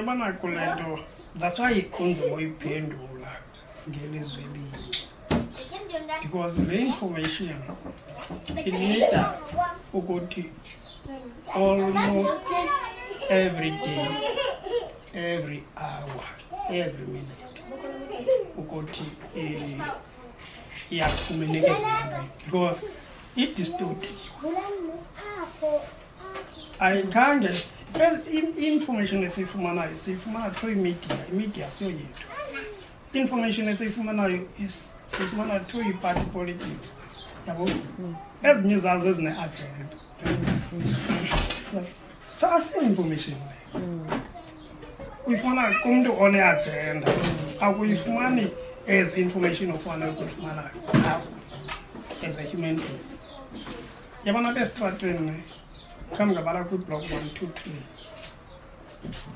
yabona kule nto that's why kunzima uyiphendula ngelizwi elinye, because le information inida ukuthi almost every day, every hour, every minute ukuthi iyaphumelela because it distorted. Ayikhange information esifumanayo sifumana through media siyo yethu. Information esifumanayo sifumana through party politics, yabo ezinye zazo ezine-agenda. So asiyo information uyifuna kumntu one-agenda, akuyifumani as information ofana ukuyifumana as a human being. Yabona besitratweni mhlawumbi ngabala kwi-block 1, 2,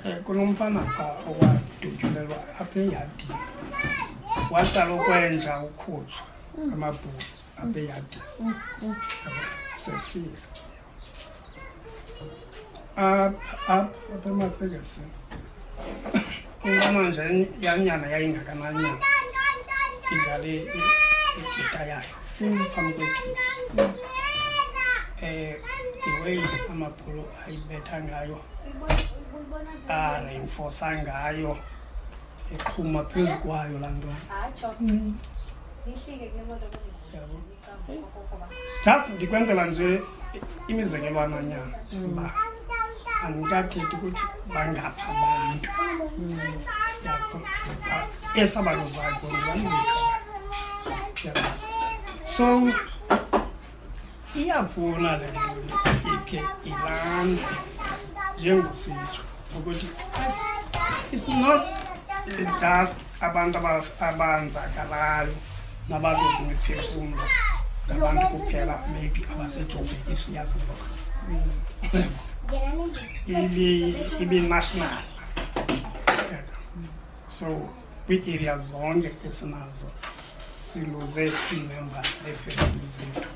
3 kunomfana phaa owadutyulelwa apha eyadini, watsala ukwenja ukhutshwa amabhulu apha eyadini sefile apha emaphekesini. Umfana nje yanyana yayingakananyana idlale igita yayo phambi kwegiti, iweyi amabhulu ayibetha ngayo, areinforsa ngayo, exhuma phezu kwayo laa ntwana. Just ndikwenzela nje imizekelwananyana uba andikathethi ukuthi bangapha abantu yabo esabantu zakho ndibanibeka. So iyaphuna le nto ikhe ilandwe njengositsho ukuthi it's not just abantu abanzakalayo nabantu zimiphefumlo ngabantu kuphela maybe abasejobheki siyazi ngoba ibe national. So kwi-area zonke esinazo siluze ii-members zeefemeli zethu.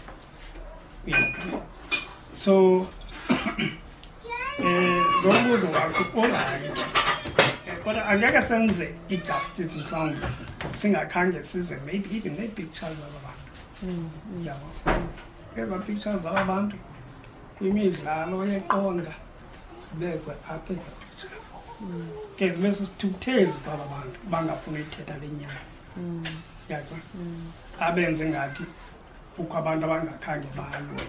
So lo mbuzo wakho orayithi, kodwa angeke senze i-justice mhlawumbi singakhange size maybe even nee-pictures zaba bantu. Yabo eza pictures zaba bantu kwimidlalo yeqonga zibekwe apha eza pictures ke zibe sisithukuthezi kwaba bantu bangafuni uyithetha le nyama yakho abenze ngathi kukho abantu abangakhange balwe,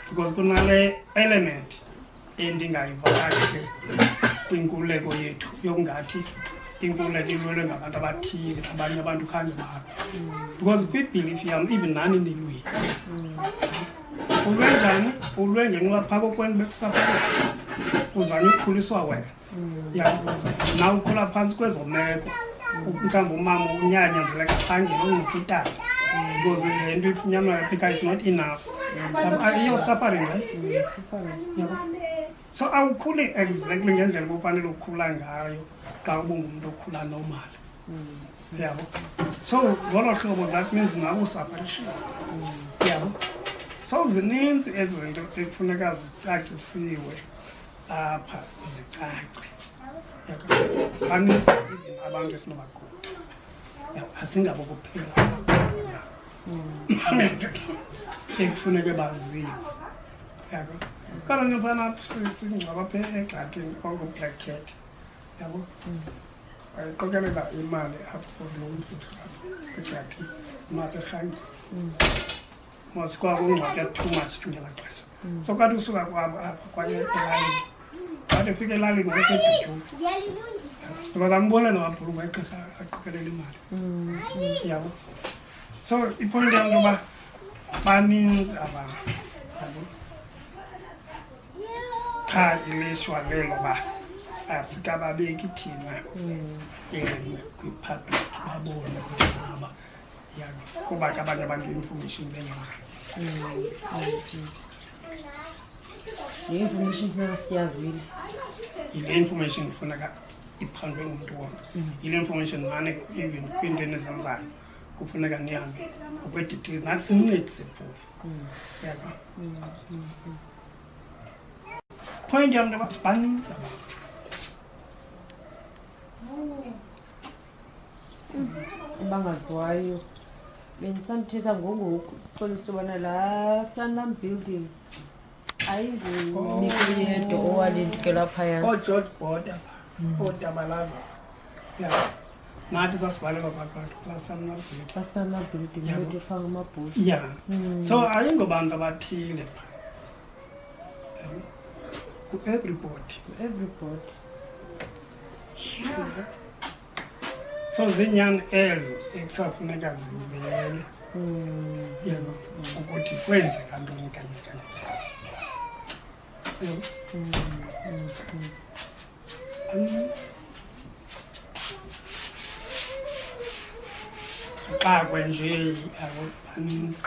because kunale element endingayiva kakuhle kwinkululeko yethu yokungathi inkululeko ilwelwe ngabantu abathile, abanye abantu khange balwe. Because kwi-belief yam even nani nilwile ulwe njani, ulwe ngenxa phaa kokweni bekusapota uzanye ukukhuliswa wena. Na ukhula phantsi kwezo meko, mhlawumbi umama unyanyanzeleka phangela uncipha utata because le nto ifunyanwa yaphika is not enough. You're suffering, right? Yabo. So awukhuli exactly ngendlela ofanele ukukhula ngayo xa ubungumntu okhula normal. Yabo. So ngolo hlobo that means nawe usufferishile. Yabo. So zininzi ezinto ekufuneka zicacisiwe apha zicace. Baninzi abantu esinobaguda. Asingabo kuphela ekufuneke baziwe. Yabo. Kaloku phana singcwaba apha egxathini ongu-Black Cat. Yabo. Wayiqokelela imali apho lo mfuthu egxathini imali erhangi. Mosikwabo ungcwatywa too much ngela xesha. So kanti usuka kwabo apha kwaye elalini. Wathi ufike elalini wayesedutyula. Because ambona nomabhulu waxesha aqokelela imali. Yabo. So ipoint yam ngoba baninzi abantu. Yabo. Cha ilishwa lelo ba asikababeki thina kwi-public babone ukuthi ngaba kuba abanye abantu information bengenayo. I-information funeka siyazile. Ile information funeka iphandwe ngumuntu wonke. Ile information nane even kwinto enezenzayo kufuneka nihambe ukwe-details nathi simncedise phofu. Yabo. Point yam ngoba baninzi abantu. abangaziwayo bendisandithetha ngoku xolisa into yobana laa Sanlam building ayinguNico yedwa owalindukelwa phayana. ooGeorge Bota ooDabalaza nathi sasivalelwa phakathi kulaa Sanlam building. Sanlam building bethe phaa ngamabhotsi. Yeah. So ayingobantu abathile pha. Everybody. So zinyani ezo ekusafuneka zivele yebo ukuthi kwenzeka ntoni kanye xa kwenje abaninzi